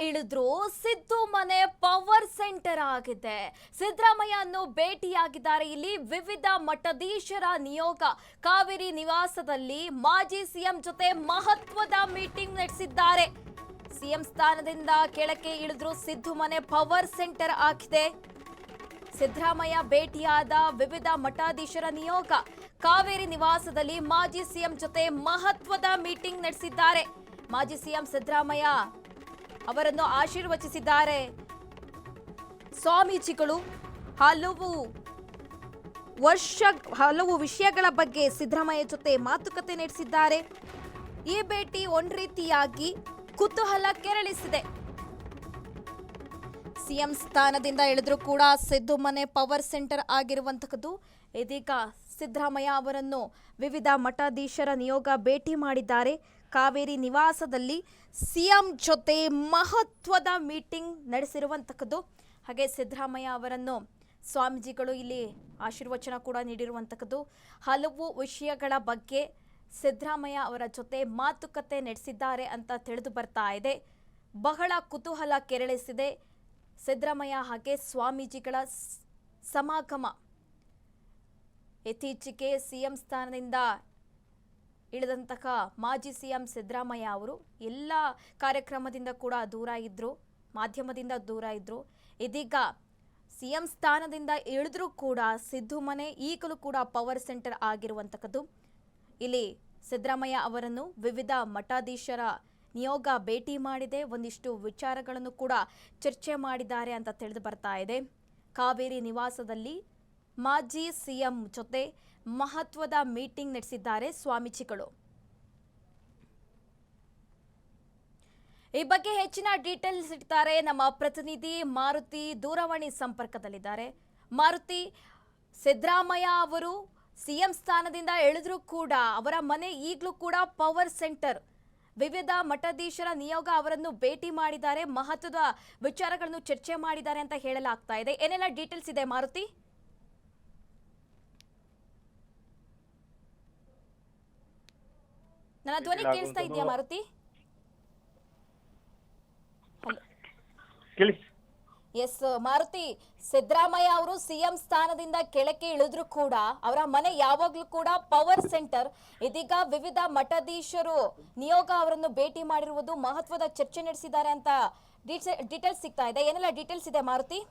ಇಳಿದ್ರು ಸಿದ್ದು ಮನೆ power centre ಆಗಿದೆ. ಸಿದ್ದರಾಮಯ್ಯನನ್ನು ಭೇಟಿಯಾಗಿದ್ದಾರೆ. ಇಲ್ಲಿ ವಿವಿಧ ಮಠಾಧೀಶರ ನಿಯೋಗ ಕಾವೇರಿ ನಿವಾಸದಲ್ಲಿ ಮಾಜಿ ಸಿಎಂ ಜೊತೆ ಮಹತ್ವದ ಮೀಟಿಂಗ್ ನಡೆಸಿದ್ದಾರೆ. ಸಿಎಂ ಸ್ಥಾನದಿಂದ ಕೆಳಕ್ಕೆ ಇಳಿದ್ರು ಸಿದ್ದು ಮನೆ ಪವರ್ ಸೆಂಟರ್ ಆಗಿದೆ. ಸಿದ್ದರಾಮಯ್ಯ ಭೇಟಿಯಾದ ವಿವಿಧ ಮಠಾಧೀಶರ ನಿಯೋಗ ಕಾವೇರಿ ನಿವಾಸದಲ್ಲಿ ಮಾಜಿ ಸಿಎಂ ಜೊತೆ ಮಹತ್ವದ ಮೀಟಿಂಗ್ ನಡೆಸಿದ್ದಾರೆ. ಮಾಜಿ ಸಿಎಂ ಸಿದ್ದರಾಮಯ್ಯ ಅವರನ್ನು ಆಶೀರ್ವಚಿಸಿದ್ದಾರೆ. ಸ್ವಾಮೀಜಿಗಳು ಹಲವು ವಿಷಯಗಳ ಬಗ್ಗೆ ಸಿದ್ದರಾಮಯ್ಯ ಜೊತೆ ಮಾತುಕತೆ ನಡೆಸಿದ್ದಾರೆ. ಈ ಭೇಟಿ ಒಂದು ರೀತಿಯಾಗಿ ಕುತೂಹಲ ಕೆರಳಿಸಿದೆ. ಸಿಎಂ ಸ್ಥಾನದಿಂದ ಇಳಿದ್ರು ಕೂಡ ಸಿದ್ದು ಮನೆ ಪವರ್ ಸೆಂಟರ್ ಆಗಿರುವಂತಹದ್ದು. ಇದೀಗ ಸಿದ್ದರಾಮಯ್ಯ ಅವರನ್ನು ವಿವಿಧ ಮಠಾಧೀಶರ ನಿಯೋಗ ಭೇಟಿ ಮಾಡಿದ್ದಾರೆ. ಕಾವೇರಿ ನಿವಾಸದಲ್ಲಿ ಸಿಎಂ ಜೊತೆ ಮಹತ್ವದ ಮೀಟಿಂಗ್ ನಡೆಸಿರುವಂತಹದ್ದು. ಹಾಗೆ ಸಿದ್ದರಾಮಯ್ಯ ಅವರನ್ನು ಸ್ವಾಮೀಜಿಗಳು ಇಲ್ಲಿ ಆಶೀರ್ವಚನ ಕೂಡ ನೀಡಿರುವಂತಹದ್ದು. ಹಲವು ವಿಷಯಗಳ ಬಗ್ಗೆ ಸಿದ್ದರಾಮಯ್ಯ ಅವರ ಜೊತೆ ಮಾತುಕತೆ ನಡೆಸಿದ್ದಾರೆ ಅಂತ ತಿಳಿದು ಬರ್ತಾ ಇದೆ. ಬಹಳ ಕುತೂಹಲ ಕೆರಳಿಸಿದೆ. ಸಿದ್ದರಾಮಯ್ಯ ಹಾಗೆ ಸ್ವಾಮೀಜಿಗಳ ಸಮಾಗಮ. ಇತ್ತೀಚೆಗೆ ಸಿಎಂ ಸ್ಥಾನದಿಂದ ಇಳಿದಂತಹ ಮಾಜಿ ಸಿಎಂ ಸಿದ್ದರಾಮಯ್ಯ ಅವರು ಎಲ್ಲ ಕಾರ್ಯಕ್ರಮದಿಂದ ಕೂಡ ದೂರ ಇದ್ರು, ಮಾಧ್ಯಮದಿಂದ ದೂರ ಇದ್ರು. ಇದೀಗ ಸಿಎಂ ಸ್ಥಾನದಿಂದ ಇಳಿದ್ರೂ ಕೂಡ ಸಿದ್ದು ಮನೆ ಈಗಲೂ ಕೂಡ ಪವರ್ ಸೆಂಟರ್ ಆಗಿರುವಂತಹದ್ದು. ಇಲ್ಲಿ ಸಿದ್ದರಾಮಯ್ಯ ಅವರನ್ನು ವಿವಿಧ ಮಠಾಧೀಶರ ನಿಯೋಗ ಭೇಟಿ ಮಾಡಿದೆ. ಒಂದಿಷ್ಟು ವಿಚಾರಗಳನ್ನು ಕೂಡ ಚರ್ಚೆ ಮಾಡಿದ್ದಾರೆ ಅಂತ ತಿಳಿದು ಬರ್ತಾ ಇದೆ. ಕಾವೇರಿ ನಿವಾಸದಲ್ಲಿ ಮಾಜಿ ಸಿಎಂ ಜೊತೆ ಮಹತ್ವದ ಮೀಟಿಂಗ್ ನಡೆಸಿದ್ದಾರೆ ಸ್ವಾಮೀಜಿಗಳು. ಈ ಬಗ್ಗೆ ಹೆಚ್ಚಿನ ಡೀಟೇಲ್ಸ್ ಇಡ್ತಾರೆ ನಮ್ಮ ಪ್ರತಿನಿಧಿ ಮಾರುತಿ ದೂರವಾಣಿ ಸಂಪರ್ಕದಲ್ಲಿದ್ದಾರೆ. ಮಾರುತಿ, ಸಿದ್ದರಾಮಯ್ಯ ಅವರು ಸಿಎಂ ಸ್ಥಾನದಿಂದ ಇಳಿದ್ರೂ ಕೂಡ ಅವರ ಮನೆ ಈಗಲೂ ಕೂಡ ಪವರ್ ಸೆಂಟರ್. ವಿವಿಧ ಮಠಾಧೀಶರ ನಿಯೋಗ ಅವರನ್ನು ಭೇಟಿ ಮಾಡಿದ್ದಾರೆ, ಮಹತ್ವದ ವಿಚಾರಗಳನ್ನು ಚರ್ಚೆ ಮಾಡಿದ್ದಾರೆ ಅಂತ ಹೇಳಲಾಗ್ತಾ ಇದೆ. ಏನೆಲ್ಲ ಡೀಟೇಲ್ಸ್ ಇದೆ ಮಾರುತಿ? ನನ್ನ ಧ್ವನಿ ಕೇಳಿಸ್ತಾ ಇದೆಯಾ ಮಾರುತಿ? ಎಸ್ ಮಾರುತಿ, ಸಿದ್ದರಾಮಯ್ಯ ಅವರು ಸಿಎಂ ಸ್ಥಾನದಿಂದ ಕೆಳಕ್ಕೆ ಇಳಿದ್ರು ಕೂಡ ಅವರ ಮನೆ ಯಾವಾಗ್ಲೂ ಕೂಡ ಪವರ್ ಸೆಂಟರ್. ಇದೀಗ ವಿವಿಧ ಮಠಾಧೀಶರು ನಿಯೋಗ ಅವರನ್ನು ಭೇಟಿ ಮಾಡಿರುವುದು, ಮಹತ್ವದ ಚರ್ಚೆ ನಡೆಸಿದ್ದಾರೆ ಅಂತ ಡೀಟೇಲ್ಸ್ ಸಿಗ್ತಾ ಇದೆ. ಏನೆಲ್ಲ ಡೀಟೇಲ್ಸ್ ಇದೆ ಮಾರುತಿ?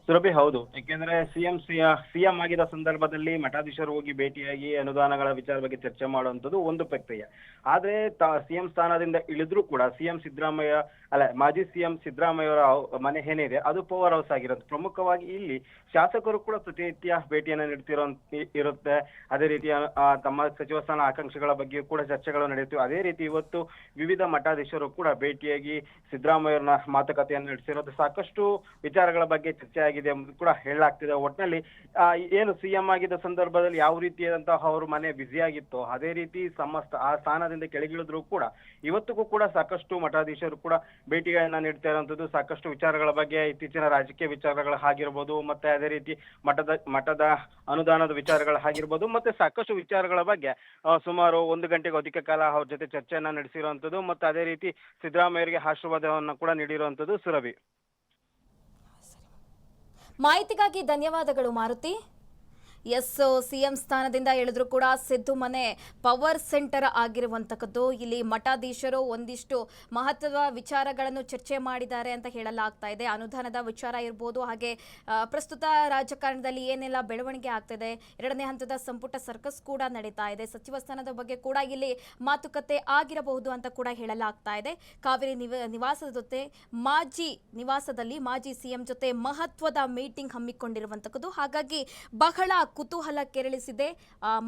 ಸುರಭಿ, ಹೌದು. ಯಾಕೆಂದ್ರೆ ಸಿಎಂ ಆಗಿದ್ದ ಸಂದರ್ಭದಲ್ಲಿ ಮಠಾಧೀಶರು ಹೋಗಿ ಭೇಟಿಯಾಗಿ ಅನುದಾನಗಳ ವಿಚಾರ ಬಗ್ಗೆ ಚರ್ಚೆ ಮಾಡುವಂತದ್ದು ಒಂದು ಪ್ರಕ್ರಿಯೆ. ಆದ್ರೆ ಸಿಎಂ ಸ್ಥಾನದಿಂದ ಇಳಿದ್ರು ಕೂಡ ಮಾಜಿ ಸಿಎಂ ಸಿದ್ದರಾಮಯ್ಯ ಅವರ ಮನೆ ಏನಿದೆ ಅದು ಪವರ್ ಹೌಸ್ ಆಗಿರುತ್ತೆ. ಪ್ರಮುಖವಾಗಿ ಇಲ್ಲಿ ಶಾಸಕರು ಕೂಡ ಪ್ರತಿನಿತ್ಯ ಭೇಟಿಯನ್ನು ಇರುತ್ತೆ. ಅದೇ ರೀತಿ ತಮ್ಮ ಸಚಿವ ಸ್ಥಾನ ಆಕಾಂಕ್ಷೆಗಳ ಬಗ್ಗೆ ಕೂಡ ಚರ್ಚೆಗಳು ನಡೆಯುತ್ತವೆ. ಅದೇ ರೀತಿ ಇವತ್ತು ವಿವಿಧ ಮಠಾಧೀಶರು ಕೂಡ ಭೇಟಿಯಾಗಿ ಸಿದ್ದರಾಮಯ್ಯರನ್ನ ಮಾತುಕತೆಯನ್ನು ನಡೆಸಿರೋದು. ಸಾಕಷ್ಟು ವಿಚಾರಗಳ ಬಗ್ಗೆ ಚರ್ಚೆ ಆಗಿದೆ ಎಂಬುದು ಕೂಡ ಹೇಳಲಾಗ್ತಿದೆ. ಒಟ್ಟಿನಲ್ಲಿ ಏನು ಸಿಎಂ ಆಗಿದ್ದ ಸಂದರ್ಭದಲ್ಲಿ ಯಾವ ರೀತಿಯಾದಂತಹ ಅವ್ರ ಮನೆ ಬ್ಯುಸಿ ಆಗಿತ್ತು, ಅದೇ ರೀತಿ ಆ ಸ್ಥಾನದಿಂದ ಕೆಳಗಿಳಿದ್ರು ಕೂಡ ಇವತ್ತಿಗೂ ಕೂಡ ಸಾಕಷ್ಟು ಮಠಾಧೀಶರು ಕೂಡ ಭೇಟಿಗಳನ್ನ ನೀಡ್ತಾ ಇರುವಂತದ್ದು. ಸಾಕಷ್ಟು ವಿಚಾರಗಳ ಬಗ್ಗೆ, ಇತ್ತೀಚಿನ ರಾಜಕೀಯ ವಿಚಾರಗಳು ಆಗಿರ್ಬೋದು, ಮತ್ತೆ ಅದೇ ರೀತಿ ಮಠದ ಅನುದಾನದ ವಿಚಾರಗಳು ಆಗಿರ್ಬೋದು, ಮತ್ತೆ ಸಾಕಷ್ಟು ವಿಚಾರಗಳ ಬಗ್ಗೆ ಸುಮಾರು 1 ಗಂಟೆಗೂ ಅಧಿಕ ಕಾಲ ಅವ್ರ ಜೊತೆ ಚರ್ಚೆಯನ್ನ ನಡೆಸಿರುವಂತದ್ದು. ಮತ್ತೆ ಅದೇ ರೀತಿ ಸಿದ್ದರಾಮಯ್ಯರಿಗೆ ಆಶೀರ್ವಾದವನ್ನು ಕೂಡ ನೀಡಿರುವಂತದ್ದು. ಸುರಭಿ, ಮಾಹಿತಿಗಾಗಿ ಧನ್ಯವಾದಗಳು ಮಾರುತಿ. ಎಸ್, ಸಿಎಂ ಸ್ಥಾನದಿಂದ ಇಳಿದ್ರು ಕೂಡ ಸಿದ್ದು ಮನೆ ಪವರ್ ಸೆಂಟರ್ ಆಗಿರುವಂತಹದ್ದು. ಇಲ್ಲಿ ಮಠಾಧೀಶರು ಒಂದಿಷ್ಟು ಮಹತ್ವದ ವಿಚಾರಗಳನ್ನು ಚರ್ಚೆ ಮಾಡಿದ್ದಾರೆ ಅಂತ ಹೇಳಲಾಗ್ತಾ ಇದೆ. ಅನುದಾನದ ವಿಚಾರ ಇರ್ಬೋದು, ಹಾಗೆ ಪ್ರಸ್ತುತ ರಾಜಕಾರಣದಲ್ಲಿ ಏನೆಲ್ಲ ಬೆಳವಣಿಗೆ ಆಗ್ತಿದೆ, 2ನೇ ಹಂತದ ಸಂಪುಟ ಸರ್ಕಸ್ ಕೂಡ ನಡೀತಾ ಇದೆ, ಸಚಿವ ಸ್ಥಾನದ ಬಗ್ಗೆ ಕೂಡ ಇಲ್ಲಿ ಮಾತುಕತೆ ಆಗಿರಬಹುದು ಅಂತ ಕೂಡ ಹೇಳಲಾಗ್ತಾ ಇದೆ. ಕಾವೇರಿ ನಿವಾಸದ ಜೊತೆ ನಿವಾಸದಲ್ಲಿ ಮಾಜಿ ಸಿಎಂ ಜೊತೆ ಮಹತ್ವದ ಮೀಟಿಂಗ್ ಹಮ್ಮಿಕೊಂಡಿರುವಂತಹದ್ದು. ಹಾಗಾಗಿ ಬಹಳ ಕುತೂಹಲ ಕೆರಳಿಸಿದೆ.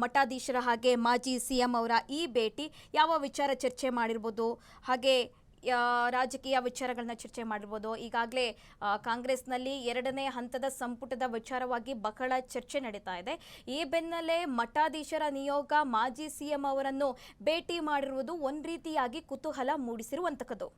ಮಠಾಧೀಶರ ಹಾಗೆ ಮಾಜಿ ಸಿಎಂ ಅವರ ಈ ಭೇಟಿ ಯಾವ ವಿಚಾರ ಚರ್ಚೆ ಮಾಡಿರ್ಬೋದು, ಹಾಗೆ ರಾಜಕೀಯ ವಿಚಾರಗಳನ್ನ ಚರ್ಚೆ ಮಾಡಿರ್ಬೋದು. ಈಗಾಗಲೇ ಕಾಂಗ್ರೆಸ್ನಲ್ಲಿ 2ನೇ ಹಂತದ ಸಂಪುಟದ ವಿಚಾರವಾಗಿ ಬಹಳ ಚರ್ಚೆ ನಡೀತಾ ಇದೆ. ಈ ಬೆನ್ನಲ್ಲೇ ಮಠಾಧೀಶರ ನಿಯೋಗ ಮಾಜಿ ಸಿಎಂ ಅವರನ್ನು ಭೇಟಿ ಮಾಡಿರುವುದು ಒಂದು ರೀತಿಯಾಗಿ ಕುತೂಹಲ ಮೂಡಿಸಿರುವಂತಹದ್ದು.